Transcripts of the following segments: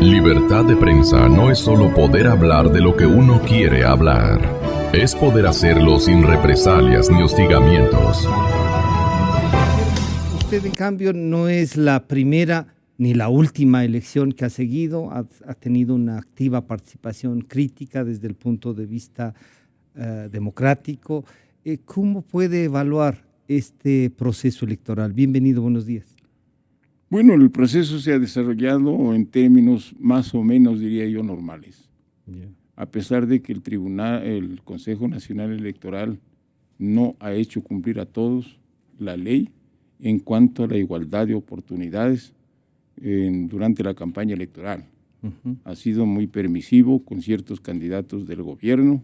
Libertad de prensa no es solo poder hablar de lo que uno quiere hablar. Es poder hacerlo sin represalias ni hostigamientos. Usted, en cambio, no es la primera ni la última elección que ha seguido. Ha tenido una activa participación crítica desde el punto de vista democrático. ¿Cómo puede evaluar este proceso electoral? Bienvenido, buenos días. Bueno, el proceso se ha desarrollado en términos más o menos, diría yo, normales. Yeah. A pesar de que el Consejo Nacional Electoral no ha hecho cumplir a todos la ley en cuanto a la igualdad de oportunidades durante la campaña electoral. Ha sido muy permisivo con ciertos candidatos del gobierno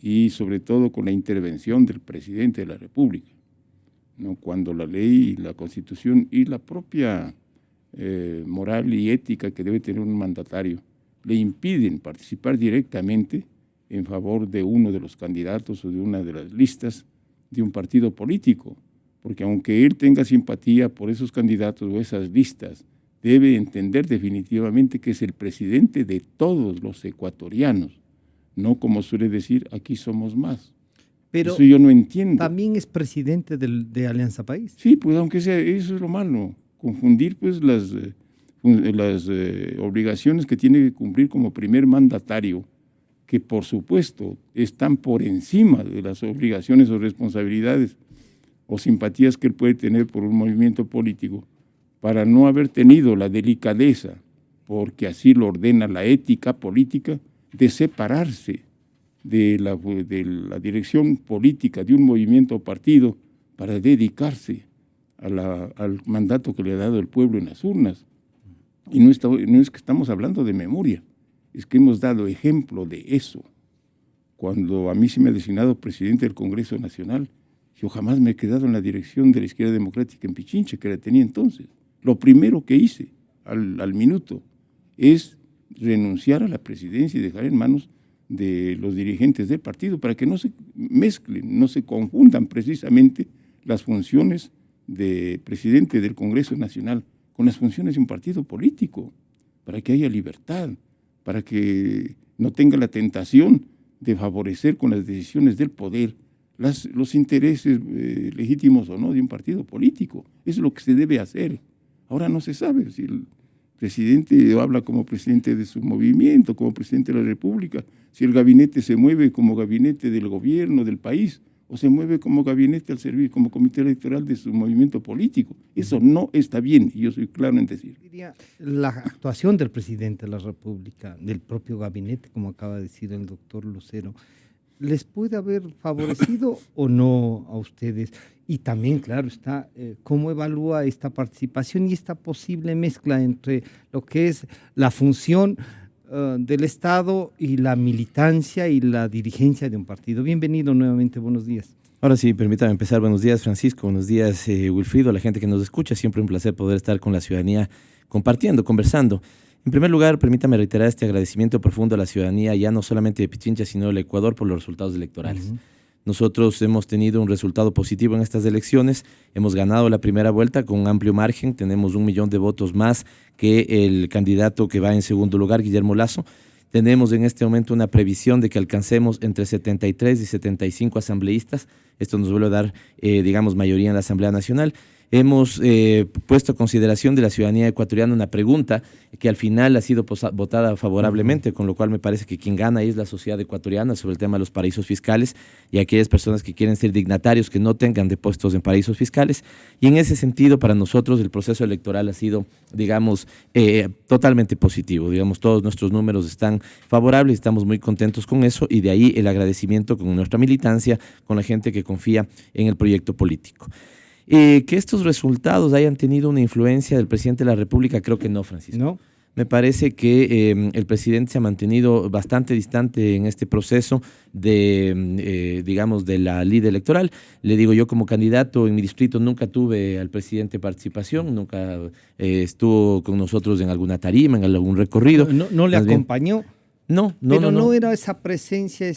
y sobre todo con la intervención del presidente de la República, ¿no? Cuando la ley, la Constitución y la propia moral y ética que debe tener un mandatario le impiden participar directamente en favor de uno de los candidatos o de una de las listas de un partido político, porque aunque él tenga simpatía por esos candidatos o esas listas, debe entender definitivamente que es el presidente de todos los ecuatorianos, no como suele decir, aquí somos más. Pero eso yo no entiendo. ¿También es presidente de Alianza País? Sí, pues aunque sea, eso es lo malo, confundir pues las obligaciones que tiene que cumplir como primer mandatario, que por supuesto están por encima de las obligaciones o responsabilidades o simpatías que él puede tener por un movimiento político, para no haber tenido la delicadeza, porque así lo ordena la ética política, de separarse de la dirección política de un movimiento o partido para dedicarse al mandato que le ha dado el pueblo en las urnas. Y no es que estamos hablando de memoria, es que hemos dado ejemplo de eso. Cuando a mí se me ha designado presidente del Congreso Nacional, yo jamás me he quedado en la dirección de la Izquierda Democrática en Pichincha, que la tenía entonces. Lo primero que hice al minuto es renunciar a la presidencia y dejar en manos de los dirigentes del partido para que no se mezclen, no se confundan precisamente las funciones de presidente del Congreso Nacional con las funciones de un partido político, para que haya libertad, para que no tenga la tentación de favorecer con las decisiones del poder los intereses legítimos o no de un partido político. Eso es lo que se debe hacer. Ahora no se sabe si el presidente habla como presidente de su movimiento, como presidente de la República, si el gabinete se mueve como gabinete del gobierno, del país, o se mueve como gabinete al servir, como comité electoral de su movimiento político. Eso no está bien, y yo soy claro en decir. La actuación del presidente de la República, del propio gabinete, como acaba de decir el doctor Lucero, ¿les puede haber favorecido o no a ustedes? Y también, claro está, ¿cómo evalúa esta participación y esta posible mezcla entre lo que es la función del Estado y la militancia y la dirigencia de un partido? Bienvenido nuevamente, buenos días. Ahora sí, permítame empezar. Buenos días, Francisco, buenos días, Wilfrido, la gente que nos escucha. Siempre un placer poder estar con la ciudadanía compartiendo, conversando. En primer lugar, permítame reiterar este agradecimiento profundo a la ciudadanía, ya no solamente de Pichincha, sino del Ecuador, por los resultados electorales. Nosotros hemos tenido un resultado positivo en estas elecciones, hemos ganado la primera vuelta con un amplio margen, tenemos 1 millón de votos más que el candidato que va en segundo lugar, Guillermo Lasso. Tenemos en este momento una previsión de que alcancemos entre 73 y 75 asambleístas. Esto nos vuelve a dar, digamos, mayoría en la Asamblea Nacional. Hemos puesto a consideración de la ciudadanía ecuatoriana una pregunta que al final ha sido votada favorablemente, con lo cual me parece que quien gana es la sociedad ecuatoriana sobre el tema de los paraísos fiscales y aquellas personas que quieren ser dignatarios que no tengan depósitos en paraísos fiscales. Y en ese sentido, para nosotros el proceso electoral ha sido, digamos, totalmente positivo. Digamos, todos nuestros números están favorables y estamos muy contentos con eso, y de ahí el agradecimiento con nuestra militancia, con la gente que confía en el proyecto político. Que estos resultados hayan tenido una influencia del presidente de la República, creo que no, Francisco. ¿No? Me parece que el presidente se ha mantenido bastante distante en este proceso de, digamos, de la lid electoral. Le digo, yo como candidato en mi distrito nunca tuve al presidente participación, nunca estuvo con nosotros en alguna tarima, en algún recorrido. ¿No le acompañó? No. Pero no era esa presencia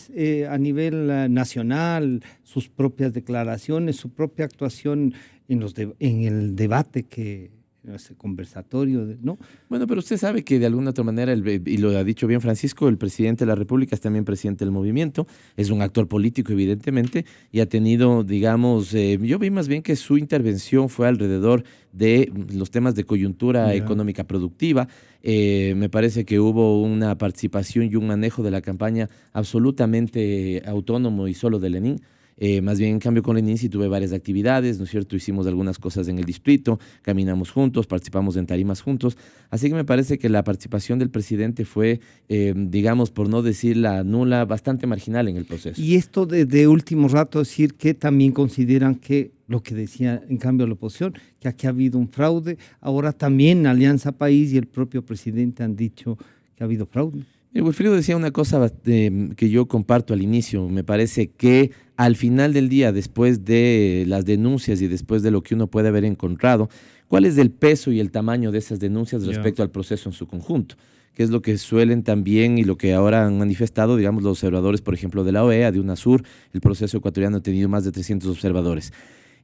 a nivel nacional, sus propias declaraciones, su propia actuación en el debate que ese conversatorio, ¿no? Bueno, pero usted sabe que de alguna otra manera, y lo ha dicho bien Francisco, el presidente de la República es también presidente del movimiento, es un actor político evidentemente, y ha tenido, digamos, yo vi más bien que su intervención fue alrededor de los temas de coyuntura económica productiva. Me parece que hubo una participación y un manejo de la campaña absolutamente autónomo y solo de Lenín. Más bien, en cambio, con Lenín sí tuve varias actividades, ¿no es cierto? Hicimos algunas cosas en el distrito, caminamos juntos, participamos en tarimas juntos. Así que me parece que la participación del presidente fue, digamos, por no decir la nula, bastante marginal en el proceso. Y esto de último rato, decir que también consideran que, lo que decía en cambio la oposición, que aquí ha habido un fraude. Ahora también Alianza País y el propio presidente han dicho que ha habido fraude. Wilfrido decía una cosa que yo comparto al inicio. Me parece que al final del día, después de las denuncias y después de lo que uno puede haber encontrado, ¿cuál es el peso y el tamaño de esas denuncias respecto al proceso en su conjunto? Que es lo que suelen también y lo que ahora han manifestado, digamos, los observadores, por ejemplo, de la OEA, de UNASUR. El proceso ecuatoriano ha tenido más de 300 observadores.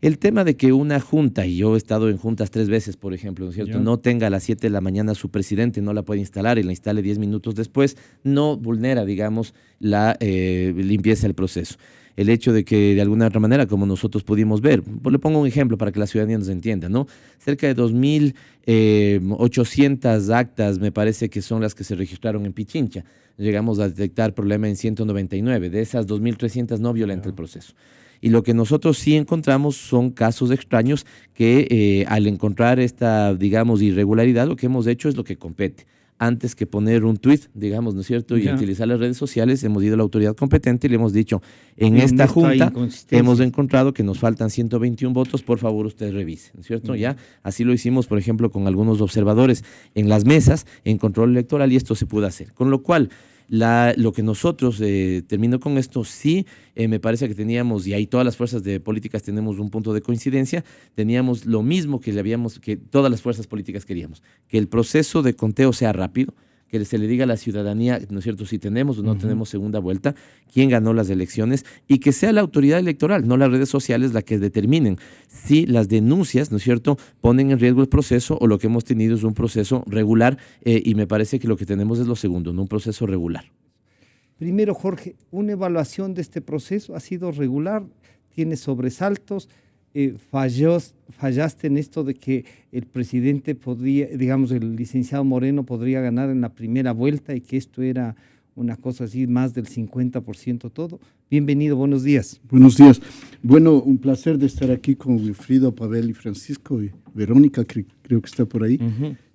El tema de que una junta, y yo he estado en juntas 3 veces, por ejemplo, ¿no es cierto?, no tenga a las 7 de la mañana su presidente, no la puede instalar y la instale 10 minutos después, no vulnera, digamos, la limpieza del proceso. El hecho de que de alguna otra manera, como nosotros pudimos ver, pues le pongo un ejemplo para que la ciudadanía nos entienda, ¿no? Cerca de 2.800 actas me parece que son las que se registraron en Pichincha. Llegamos a detectar problema en 199, de esas 2.300 no violenta el proceso. Y lo que nosotros sí encontramos son casos extraños que al encontrar esta, digamos, irregularidad, lo que hemos hecho es lo que compete. Antes que poner un tuit, digamos, ¿no es cierto?, y utilizar las redes sociales, hemos ido a la autoridad competente y le hemos dicho, en esta junta hemos encontrado que nos faltan 121 votos, por favor usted revise, ¿no es cierto? Ya, así lo hicimos, por ejemplo, con algunos observadores en las mesas, en control electoral, y esto se pudo hacer. Con lo cual, lo que nosotros, termino con esto, sí me parece que teníamos, y ahí todas las fuerzas de políticas tenemos un punto de coincidencia, teníamos lo mismo que todas las fuerzas políticas queríamos, que el proceso de conteo sea rápido, que se le diga a la ciudadanía, ¿no es cierto?, si tenemos o no tenemos segunda vuelta, quién ganó las elecciones, y que sea la autoridad electoral, no las redes sociales, la que determinen si las denuncias, ¿no es cierto?, ponen en riesgo el proceso o lo que hemos tenido es un proceso regular, y me parece que lo que tenemos es lo segundo, no un proceso regular. Primero, Jorge, una evaluación de este proceso ha sido regular, tiene sobresaltos. Fallaste en esto de que el presidente podría, digamos, el licenciado Moreno podría ganar en la primera vuelta y que esto era una cosa así, más del 50% todo. Bienvenido, buenos días. Buenos días. Bueno, un placer de estar aquí con Wilfrido, Pavel y Francisco, y Verónica, creo que está por ahí,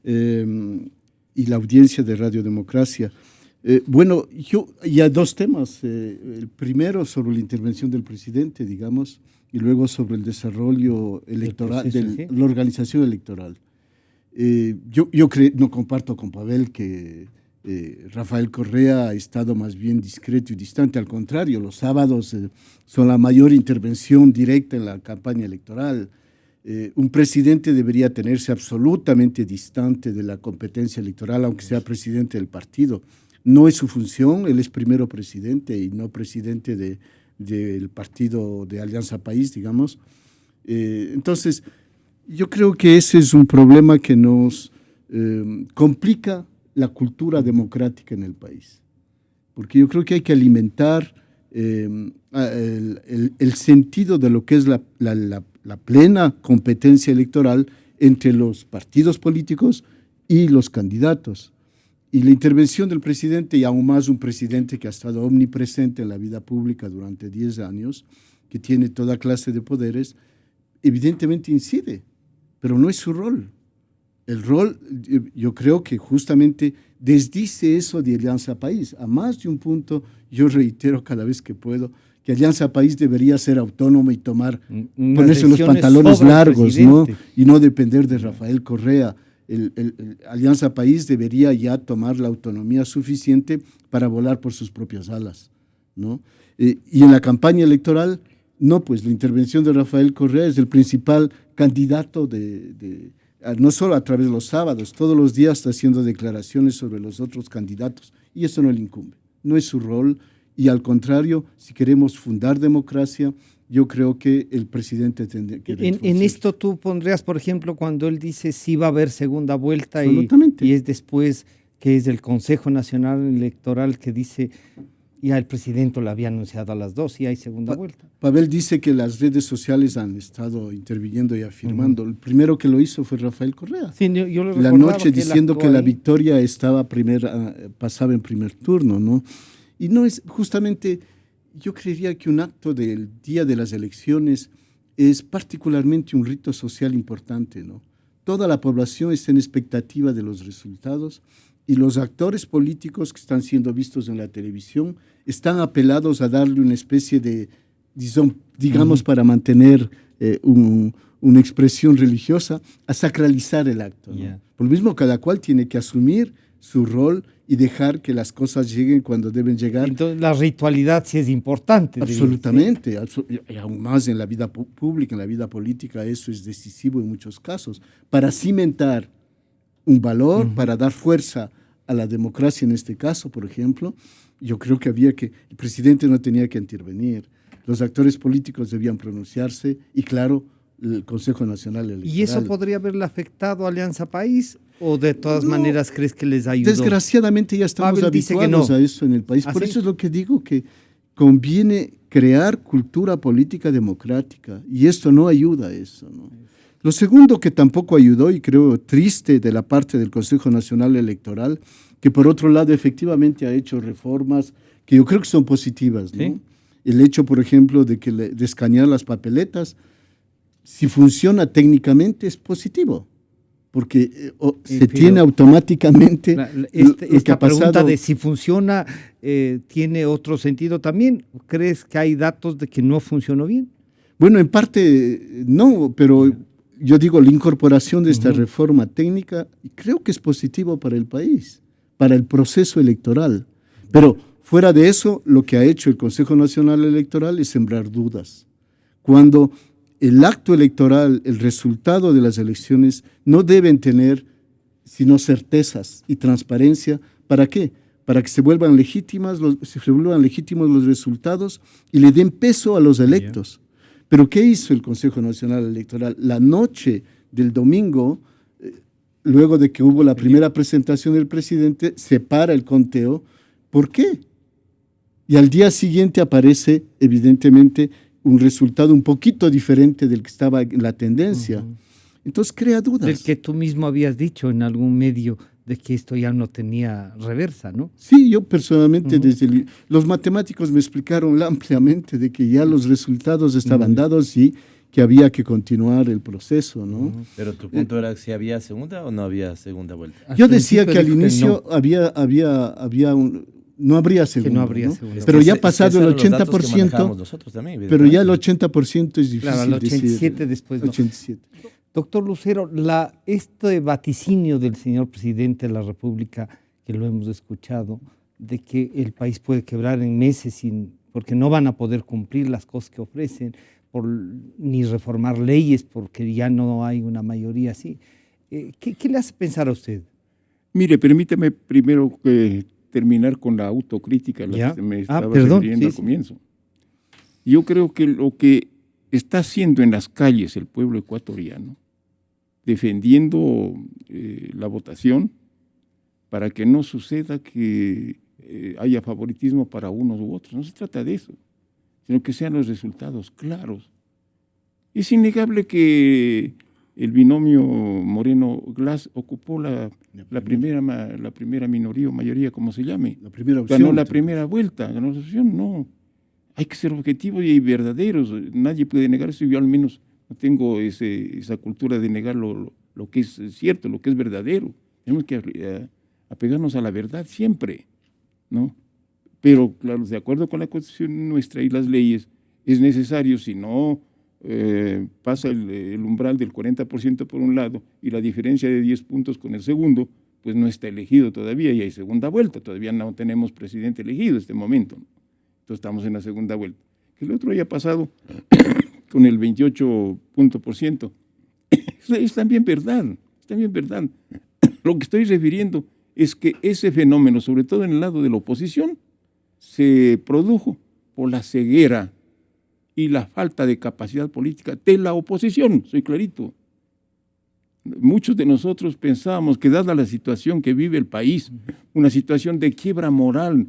y la audiencia de Radio Democracia. Bueno, yo ya 2 temas. El primero sobre la intervención del presidente, digamos, y luego sobre el desarrollo electoral, la organización electoral. Yo no comparto con Pavel que Rafael Correa ha estado más bien discreto y distante. Al contrario, los sábados son la mayor intervención directa en la campaña electoral. Un presidente debería tenerse absolutamente distante de la competencia electoral, aunque sea presidente del partido. No es su función, él es primero presidente y no presidente del partido de Alianza País, digamos. Entonces, yo creo que ese es un problema que nos complica la cultura democrática en el país. Porque yo creo que hay que alimentar el sentido de lo que es la plena competencia electoral entre los partidos políticos y los candidatos. Y la intervención del presidente, y aún más un presidente que ha estado omnipresente en la vida pública durante 10 años, que tiene toda clase de poderes, evidentemente incide, pero no es su rol. El rol, yo creo que justamente desdice eso de Alianza País. A más de un punto, yo reitero cada vez que puedo, que Alianza País debería ser autónoma y ponerse los pantalones largos, ¿no? Y no depender de Rafael Correa. Alianza País debería ya tomar la autonomía suficiente para volar por sus propias alas, ¿no? Y en la campaña electoral, no, pues la intervención de Rafael Correa es el principal candidato no solo a través de los sábados, todos los días está haciendo declaraciones sobre los otros candidatos, y eso no le incumbe, no es su rol, y al contrario, si queremos fundar democracia, yo creo que el presidente tendría que En esto tú pondrías, por ejemplo, cuando él dice sí va a haber segunda vuelta Absolutamente. y es después que es el Consejo Nacional Electoral que dice, ya el presidente lo había anunciado a las 2 y hay segunda vuelta. Pavel dice que las redes sociales han estado interviniendo y afirmando. El primero que lo hizo fue Rafael Correa. Sí, yo lo La recordaba noche que él diciendo actuó que la ahí. victoria pasaba en primer turno, ¿no? Y no es justamente, yo creería que un acto del día de las elecciones es particularmente un rito social importante, ¿no? Toda la población está en expectativa de los resultados y los actores políticos que están siendo vistos en la televisión están apelados a darle una especie de, digamos, para mantener una expresión religiosa, a sacralizar el acto, ¿no? Yeah. Por lo mismo, cada cual tiene que asumir su rol y dejar que las cosas lleguen cuando deben llegar. Entonces la ritualidad sí es importante. Absolutamente, y aún más en la vida pública, en la vida política, eso es decisivo en muchos casos, para cimentar un valor, para dar fuerza a la democracia en este caso, por ejemplo. Yo creo que el presidente no tenía que intervenir, los actores políticos debían pronunciarse y claro, el Consejo Nacional Electoral. ¿Y eso podría haberle afectado a Alianza País o de todas maneras crees que les ayudó? Desgraciadamente ya estamos Pavel dice que habituados no. a eso en el país. ¿Ah, Por sí? eso es lo que digo, que conviene crear cultura política democrática y esto no ayuda a eso, ¿no? Lo segundo que tampoco ayudó, y creo triste de la parte del Consejo Nacional Electoral, que por otro lado efectivamente ha hecho reformas que yo creo que son positivas, ¿no? Sí. El hecho, por ejemplo, de escanear las papeletas, si funciona técnicamente es positivo, porque se tiene automáticamente lo que Esta ha pasado. pregunta de si funciona tiene otro sentido también. ¿Crees que hay datos de que no funcionó bien? Bueno, en parte no, pero yo digo, la incorporación de esta reforma técnica creo que es positivo para el país, para el proceso electoral. Pero fuera de eso, lo que ha hecho el Consejo Nacional Electoral es sembrar dudas. Cuando el acto electoral, el resultado de las elecciones, no deben tener sino certezas y transparencia. ¿Para qué? Para que se vuelvan legítimos los resultados y le den peso a los electos. Pero ¿qué hizo el Consejo Nacional Electoral? La noche del domingo, luego de que hubo la primera presentación del presidente, se para el conteo. ¿Por qué? Y al día siguiente aparece, evidentemente, un resultado un poquito diferente del que estaba en la tendencia. Entonces crea dudas. Del que tú mismo habías dicho en algún medio de que esto ya no tenía reversa, ¿no? Sí, yo personalmente, los matemáticos me explicaron ampliamente de que ya los resultados estaban dados y que había que continuar el proceso, ¿no? Pero tu punto era si había segunda o no había segunda vuelta. Yo decía que al inicio no habría segunda, no habría ¿no? segunda. Pero ya pasado el 80%, nosotros también, pero ya el 80% es difícil Claro, al 87 decir. después no. 87. Doctor Lucero, este vaticinio del señor presidente de la República, que lo hemos escuchado, de que el país puede quebrar en meses porque no van a poder cumplir las cosas que ofrecen, ni reformar leyes porque ya no hay una mayoría así. ¿Qué le hace pensar a usted? Mire, permítame primero terminar con la autocrítica a la que me estaba refiriendo al comienzo. Yo creo que lo que está haciendo en las calles el pueblo ecuatoriano, defendiendo la votación para que no suceda que haya favoritismo para unos u otros. No se trata de eso, sino que sean los resultados claros. Es innegable que el binomio Moreno-Glass ocupó la primera minoría o mayoría, como se llame. La primera opción. Ganó la primera vuelta, ganó la opción, no. Hay que ser objetivos y verdaderos. Nadie puede negar eso. Yo al menos no tengo esa cultura de negar lo que es cierto, lo que es verdadero. Tenemos que apegarnos a la verdad siempre, ¿no? Pero, claro, de acuerdo con la Constitución nuestra y las leyes, es necesario, si no pasa el umbral del 40% por un lado y la diferencia de 10 puntos con el segundo, pues no está elegido todavía y hay segunda vuelta. Todavía no tenemos presidente elegido en este momento, ¿no? Entonces estamos en la segunda vuelta. Que el otro haya pasado con el 28%, es también verdad, es también verdad. Lo que estoy refiriendo es que ese fenómeno, sobre todo en el lado de la oposición, se produjo por la ceguera y la falta de capacidad política de la oposición, soy clarito. Muchos de nosotros pensábamos que dada la situación que vive el país, una situación de quiebra moral,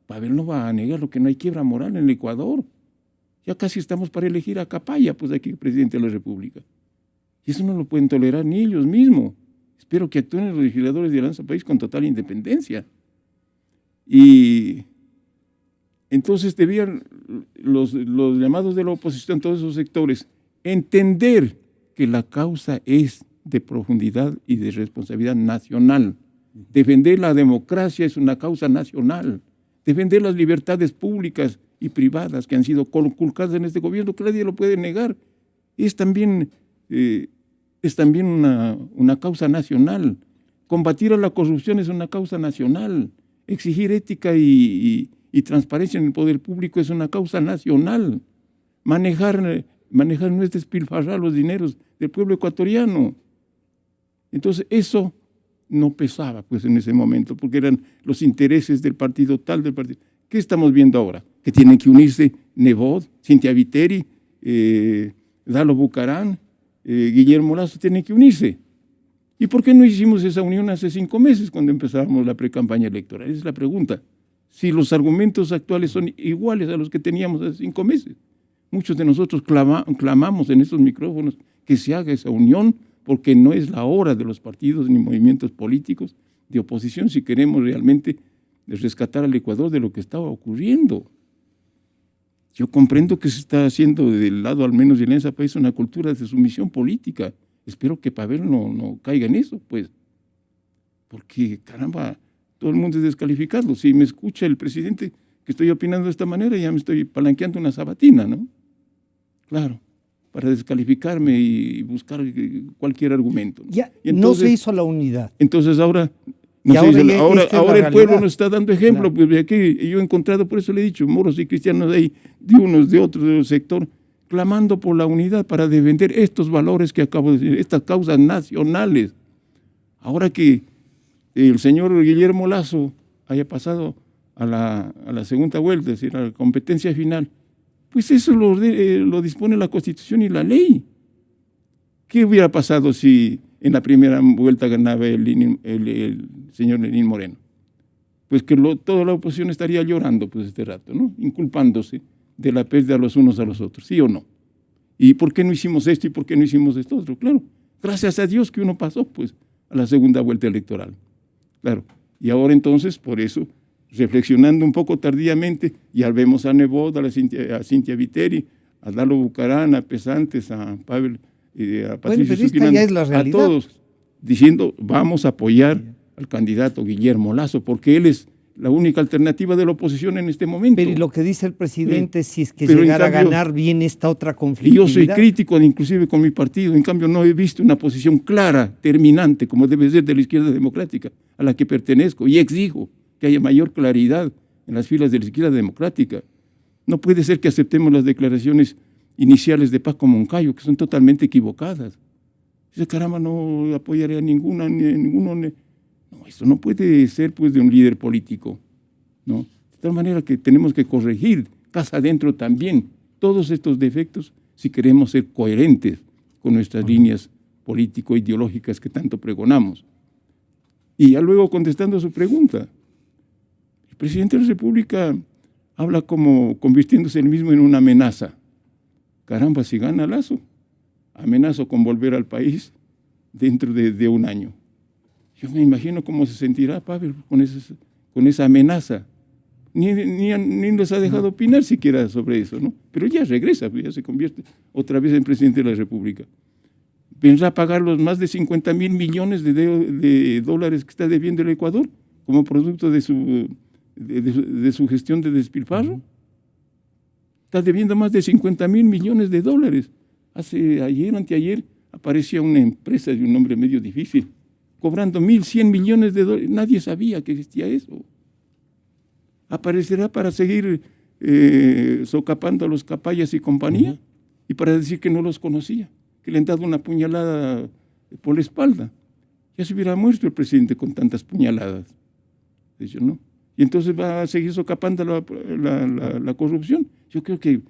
Pavel no va a negar lo que no hay quiebra moral en el Ecuador. Ya casi estamos para elegir a Capaya, pues aquí presidente de la República. Y eso no lo pueden tolerar ni ellos mismos. Espero que actúen los legisladores de Alianza País con total independencia. Y entonces debían los llamados de la oposición, todos esos sectores, entender que la causa es de profundidad y de responsabilidad nacional. Defender la democracia es una causa nacional. Defender las libertades públicas y privadas que han sido conculcadas en este gobierno, que nadie lo puede negar, es también una causa nacional. Combatir a la corrupción es una causa nacional. Exigir ética y transparencia en el poder público es una causa nacional. Manejar no es despilfarrar los dineros del pueblo ecuatoriano. Entonces eso no pesaba pues en ese momento, porque eran los intereses del partido tal, del partido. ¿Qué estamos viendo ahora? Que tienen que unirse Nebot, Cintia Viteri, Dalo Bucarán, Guillermo Lasso, tienen que unirse. ¿Y por qué no hicimos esa unión hace 5 meses cuando empezábamos la precampaña electoral? Esa es la pregunta. Si los argumentos actuales son iguales a los que teníamos hace 5 meses. Muchos de nosotros clamamos en estos micrófonos que se haga esa unión, porque no es la hora de los partidos ni movimientos políticos de oposición si queremos realmente rescatar al Ecuador de lo que estaba ocurriendo. Yo comprendo que se está haciendo del lado al menos de Alianza País una cultura de sumisión política. Espero que Pavel no caiga en eso, pues. Porque, caramba, todo el mundo es descalificado. Si me escucha el presidente que estoy opinando de esta manera, ya me estoy palanqueando una sabatina, ¿no? Claro, para descalificarme y buscar cualquier argumento, ¿no? Ya, y entonces, no se hizo la unidad. Entonces ahora el pueblo nos está dando ejemplo, claro. Pues aquí yo he encontrado, por eso le he dicho, moros y cristianos de ahí, de unos, de otros, del sector, clamando por la unidad para defender estos valores que acabo de decir, estas causas nacionales. Ahora que el señor Guillermo Lasso haya pasado a la segunda vuelta, es decir, a la competencia final, pues eso lo dispone la Constitución y la ley. ¿Qué hubiera pasado si en la primera vuelta ganaba el señor Lenín Moreno? Pues que toda la oposición estaría llorando pues este rato, ¿no? Inculpándose de la pérdida los unos a los otros, ¿sí o no? ¿Y por qué no hicimos esto y por qué no hicimos esto otro? Claro, gracias a Dios que uno pasó pues a la segunda vuelta electoral. Claro, y ahora entonces, por eso, reflexionando un poco tardíamente, ya vemos a Nebot, a Cintia Viteri, a Dalo Bucarán, a Pesantes, a Pavel, a Patricio Zuquilán, a todos, diciendo vamos a apoyar al candidato Guillermo Lasso, porque él es la única alternativa de la oposición en este momento. Pero y lo que dice el presidente, si es que llegara a ganar bien esta otra conflictividad. Y yo soy crítico inclusive con mi partido, en cambio no he visto una posición clara, terminante, como debe ser de la izquierda democrática, a la que pertenezco, y exijo que haya mayor claridad en las filas de la izquierda democrática. No puede ser que aceptemos las declaraciones iniciales de Paco Moncayo, que son totalmente equivocadas. Dice, caramba, no apoyaré a ninguno. No, esto no puede ser pues de un líder político, ¿no? De tal manera que tenemos que corregir casa adentro también todos estos defectos si queremos ser coherentes con nuestras líneas político-ideológicas que tanto pregonamos. Y ya luego contestando a su pregunta, el presidente de la República habla como convirtiéndose él mismo en una amenaza. Caramba, si gana Lasso, amenazo con volver al país dentro de un año. Yo me imagino cómo se sentirá Pavel con esa amenaza. Ni les ha dejado opinar siquiera sobre eso, ¿no? Pero ya regresa, ya se convierte otra vez en presidente de la República. ¿Vendrá a pagar los más de 50,000 millones de dólares que está debiendo el Ecuador como producto de su gestión de despilfarro? Está debiendo más de 50,000 millones de dólares. Anteayer, aparecía una empresa de un nombre medio difícil, cobrando 1.100 millones de dólares. Nadie sabía que existía eso. Aparecerá para seguir socapando a los Capayas y compañía y para decir que no los conocía, que le han dado una puñalada por la espalda. Ya se hubiera muerto el presidente con tantas puñaladas. Dice, ¿no? Y entonces va a seguir socapando la corrupción. Yo creo que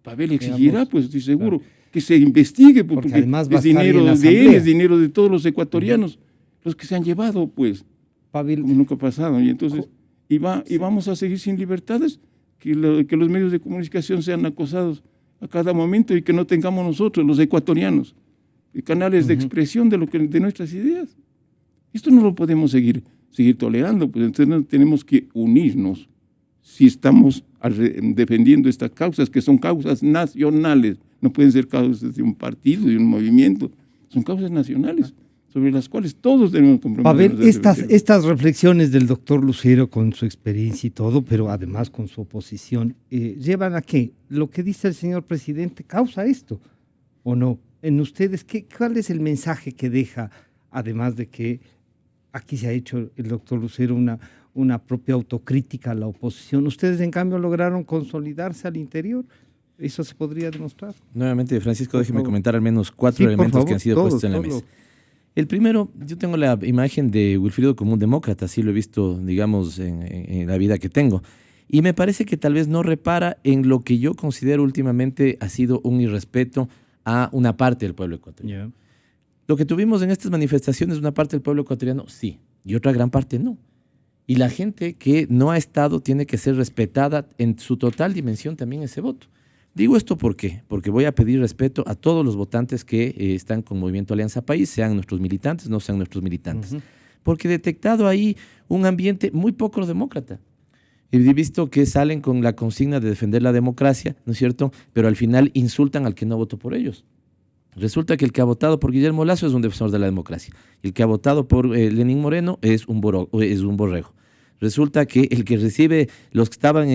Pavel exigirá, pues estoy seguro, que se investigue, porque además va es a estar dinero en la de él, asamblea. es dinero de todos los ecuatorianos, los que se han llevado, pues, Pavel, como nunca ha pasado. Y entonces, y vamos a seguir sin libertades, que los medios de comunicación sean acosados a cada momento y que no tengamos nosotros, los ecuatorianos, canales de expresión de nuestras ideas. Esto no lo podemos seguir tolerando, pues entonces tenemos que unirnos si estamos defendiendo estas causas, que son causas nacionales, no pueden ser causas de un partido, de un movimiento, son causas nacionales sobre las cuales todos debemos comprometernos. Pavel, estas reflexiones del doctor Lucero con su experiencia y todo, pero además con su oposición, ¿llevan a qué? ¿Lo que dice el señor presidente causa esto o no? En ustedes, ¿cuál es el mensaje que deja, además de que aquí se ha hecho el doctor Lucero una propia autocrítica a la oposición? Ustedes, en cambio, lograron consolidarse al interior. ¿Eso se podría demostrar? Nuevamente, Francisco, déjeme comentar al menos 4 elementos que han sido puestos en la mesa. El primero, yo tengo la imagen de Wilfrido como un demócrata, así lo he visto, digamos, en la vida que tengo. Y me parece que tal vez no repara en lo que yo considero últimamente ha sido un irrespeto a una parte del pueblo ecuatoriano. Lo que tuvimos en estas manifestaciones, una parte del pueblo ecuatoriano, sí, y otra gran parte no. Y la gente que no ha estado tiene que ser respetada en su total dimensión también ese voto. Digo esto ¿por qué? Porque voy a pedir respeto a todos los votantes que están con Movimiento Alianza País, sean nuestros militantes, no sean nuestros militantes. Porque he detectado ahí un ambiente muy poco demócrata. He visto que salen con la consigna de defender la democracia, ¿no es cierto? Pero al final insultan al que no votó por ellos. Resulta que el que ha votado por Guillermo Lasso es un defensor de la democracia. El que ha votado por Lenín Moreno es un borrego. Resulta que el que recibe, los que estaban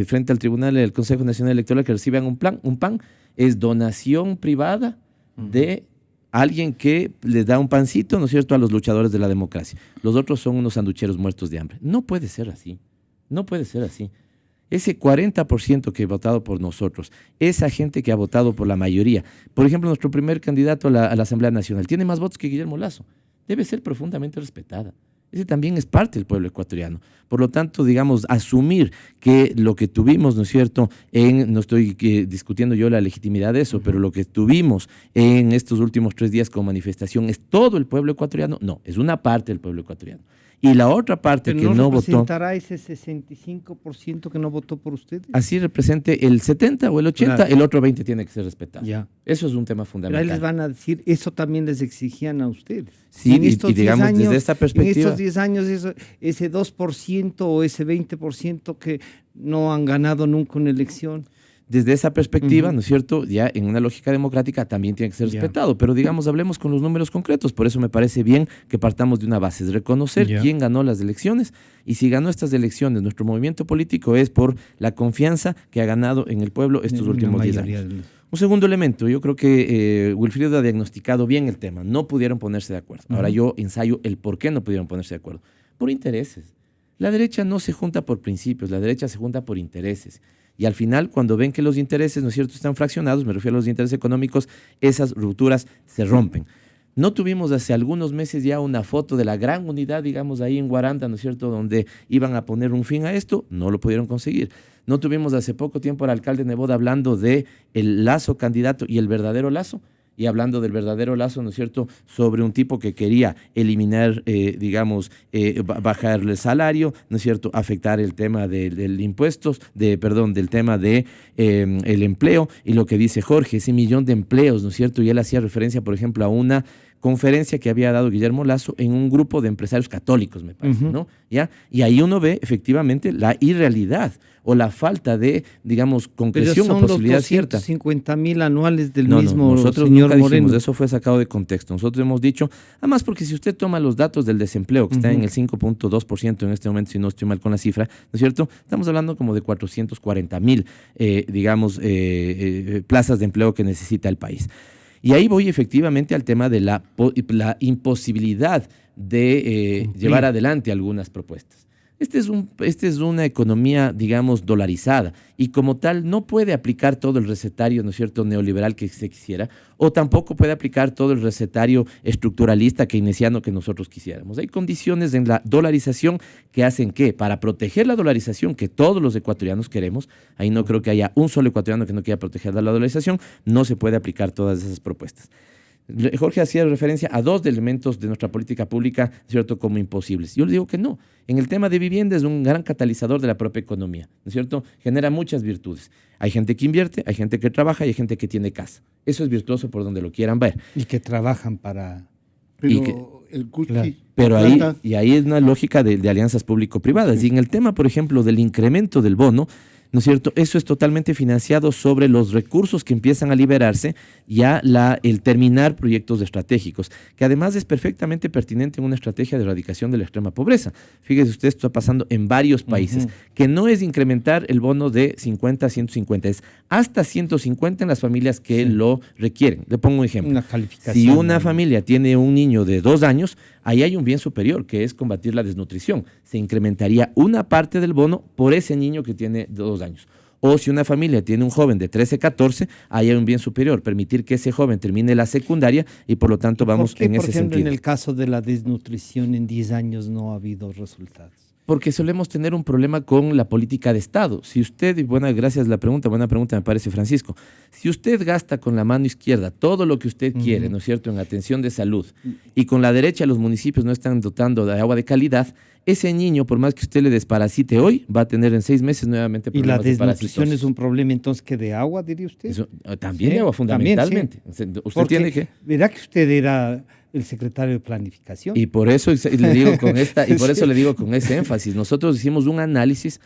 frente al tribunal del Consejo Nacional Electoral que reciban un pan, es donación privada de alguien que les da un pancito, ¿no es cierto?, a los luchadores de la democracia. Los otros son unos sanducheros muertos de hambre. No puede ser así. No puede ser así. Ese 40% que ha votado por nosotros, esa gente que ha votado por la mayoría, por ejemplo, nuestro primer candidato a la Asamblea Nacional, tiene más votos que Guillermo Lasso. Debe ser profundamente respetada. Ese también es parte del pueblo ecuatoriano. Por lo tanto, digamos, asumir que lo que tuvimos, ¿no es cierto?, no estoy discutiendo yo la legitimidad de eso, pero lo que tuvimos en estos últimos 3 días como manifestación es todo el pueblo ecuatoriano, no, es una parte del pueblo ecuatoriano. Y la otra parte que no votó... ¿Representará ese 65% que no votó por ustedes? Así represente el 70 o el 80, claro. El otro 20 tiene que ser respetado. Ya. Eso es un tema fundamental. Pero ahí les van a decir, eso también les exigían a ustedes. Sí, y digamos, años, desde esta perspectiva... En estos 10 años, ese 2% o ese 20% que no han ganado nunca una elección... Desde esa perspectiva, ¿no es cierto?, ya en una lógica democrática también tiene que ser respetado, pero digamos, hablemos con los números concretos. Por eso me parece bien que partamos de una base, es reconocer quién ganó las elecciones, y si ganó estas elecciones, nuestro movimiento político es por la confianza que ha ganado en el pueblo estos últimos 10 años. Un segundo elemento, yo creo que Wilfrido ha diagnosticado bien el tema, no pudieron ponerse de acuerdo. Ahora yo ensayo el por qué no pudieron ponerse de acuerdo. Por intereses. La derecha no se junta por principios, la derecha se junta por intereses. Y al final, cuando ven que los intereses, ¿no es cierto?, están fraccionados, me refiero a los intereses económicos, esas rupturas se rompen. No tuvimos hace algunos meses ya una foto de la gran unidad, digamos, ahí en Guaranda, ¿no es cierto?, donde iban a poner un fin a esto, no lo pudieron conseguir. No tuvimos hace poco tiempo al alcalde Neboda hablando de el Lasso candidato y el verdadero Lasso, y hablando del verdadero Lasso, ¿no es cierto?, sobre un tipo que quería eliminar, bajar el salario, ¿no es cierto?, afectar el tema del impuestos, del tema de el empleo, y lo que dice Jorge, ese 1 millón de empleos, ¿no es cierto?, y él hacía referencia, por ejemplo, a una conferencia que había dado Guillermo Lasso en un grupo de empresarios católicos, me parece, ¿no? ¿Ya? Y ahí uno ve efectivamente la irrealidad o la falta de, digamos, concreción o posibilidad cierta. Pero son los 250,000 anuales del mismo nosotros señor nunca Moreno. Dijimos, eso fue sacado de contexto. Nosotros hemos dicho, además porque si usted toma los datos del desempleo, que está en el 5.2% en este momento, si no estoy mal con la cifra, ¿no es cierto? Estamos hablando como de 440,000, plazas de empleo que necesita el país. Y ahí voy efectivamente al tema de la imposibilidad de llevar adelante algunas propuestas. Esta es una economía, digamos, dolarizada y como tal no puede aplicar todo el recetario, ¿no es cierto?, neoliberal que se quisiera, o tampoco puede aplicar todo el recetario estructuralista keynesiano que nosotros quisiéramos. Hay condiciones en la dolarización que hacen que, para proteger la dolarización que todos los ecuatorianos queremos, ahí no creo que haya un solo ecuatoriano que no quiera proteger la dolarización, no se puede aplicar todas esas propuestas. Jorge hacía referencia a dos elementos de nuestra política pública, ¿cierto?, como imposibles. Yo le digo que no. En el tema de vivienda es un gran catalizador de la propia economía, ¿no es cierto? Genera muchas virtudes. Hay gente que invierte, hay gente que trabaja y hay gente que tiene casa. Eso es virtuoso por donde lo quieran ver. Y que trabajan para... Pero el Gucci, claro. Pero ahí es una lógica de alianzas público-privadas. Sí. Y en el tema, por ejemplo, del incremento del bono, ¿no es cierto? Eso es totalmente financiado sobre los recursos que empiezan a liberarse, ya el terminar proyectos estratégicos, que además es perfectamente pertinente en una estrategia de erradicación de la extrema pobreza. Fíjese usted, esto está pasando en varios países, que no es incrementar el bono de 50 a 150, es hasta 150 en las familias que lo requieren. Le pongo un ejemplo. Una calificación. Si una familia tiene un niño de 2 años, ahí hay un bien superior, que es combatir la desnutrición. Se incrementaría una parte del bono por ese niño que tiene 2 años. O si una familia tiene un joven de 13, 14, ahí hay un bien superior, permitir que ese joven termine la secundaria y por lo tanto vamos en ese sentido. Por ejemplo, en el caso de la desnutrición en 10 años no ha habido resultados. Porque solemos tener un problema con la política de Estado. Si usted, y gracias la pregunta, buena pregunta me parece, Francisco, si usted gasta con la mano izquierda todo lo que usted quiere, ¿no es cierto?, en atención de salud, y con la derecha los municipios no están dotando de agua de calidad, ese niño, por más que usted le desparasite hoy, va a tener en 6 meses nuevamente problemas de parasitosis. ¿Y la desnutrición es un problema entonces que de agua, diría usted? Eso, también de agua, fundamentalmente. También, sí. Usted tiene que... Verá que usted era el secretario de Planificación. Y por eso le digo le digo con ese énfasis. Nosotros hicimos un análisis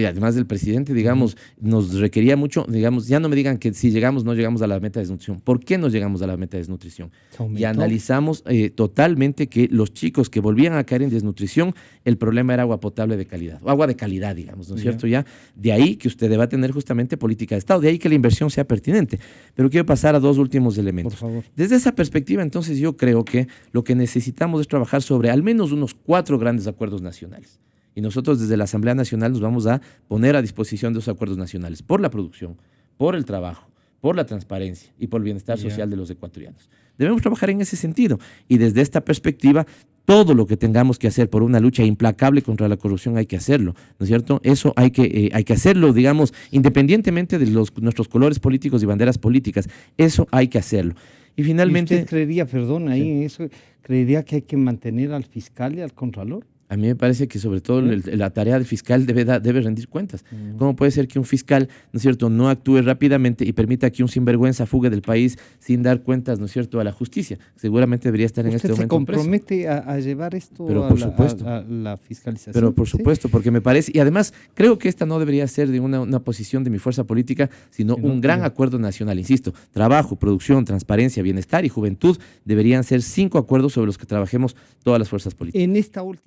además del presidente, digamos, nos requería mucho, digamos, ya no me digan que si no llegamos a la meta de desnutrición. ¿Por qué no llegamos a la meta de desnutrición? Y analizamos totalmente que los chicos que volvían a caer en desnutrición, el problema era agua potable de calidad, o agua de calidad, digamos, ¿no es cierto? Ya de ahí que usted deba tener justamente política de Estado, de ahí que la inversión sea pertinente. Pero quiero pasar a 2 últimos elementos. Por favor. Desde esa perspectiva, entonces, yo creo que lo que necesitamos es trabajar sobre al menos unos 4 grandes acuerdos nacionales. Y nosotros desde la Asamblea Nacional nos vamos a poner a disposición de los acuerdos nacionales por la producción, por el trabajo, por la transparencia y por el bienestar social de los ecuatorianos. Debemos trabajar en ese sentido y desde esta perspectiva todo lo que tengamos que hacer por una lucha implacable contra la corrupción hay que hacerlo, ¿no es cierto? Eso hay que hacerlo, digamos, independientemente de nuestros colores políticos y banderas políticas, eso hay que hacerlo. Y finalmente... ¿Y usted creería, perdón, ahí en eso, creería que hay que mantener al fiscal y al contralor? A mí me parece que sobre todo la tarea del fiscal debe rendir cuentas. ¿Cómo puede ser que un fiscal, ¿no es cierto?, no actúe rápidamente y permita que un sinvergüenza fugue del país sin dar cuentas, ¿no es cierto?, a la justicia? Seguramente debería estar en este momento ¿Usted se compromete a llevar esto a la fiscalización? Pero por supuesto, porque me parece, y además creo que esta no debería ser de una posición de mi fuerza política, sino un gran acuerdo nacional. Insisto, trabajo, producción, transparencia, bienestar y juventud deberían ser 5 acuerdos sobre los que trabajemos todas las fuerzas políticas. En esta última...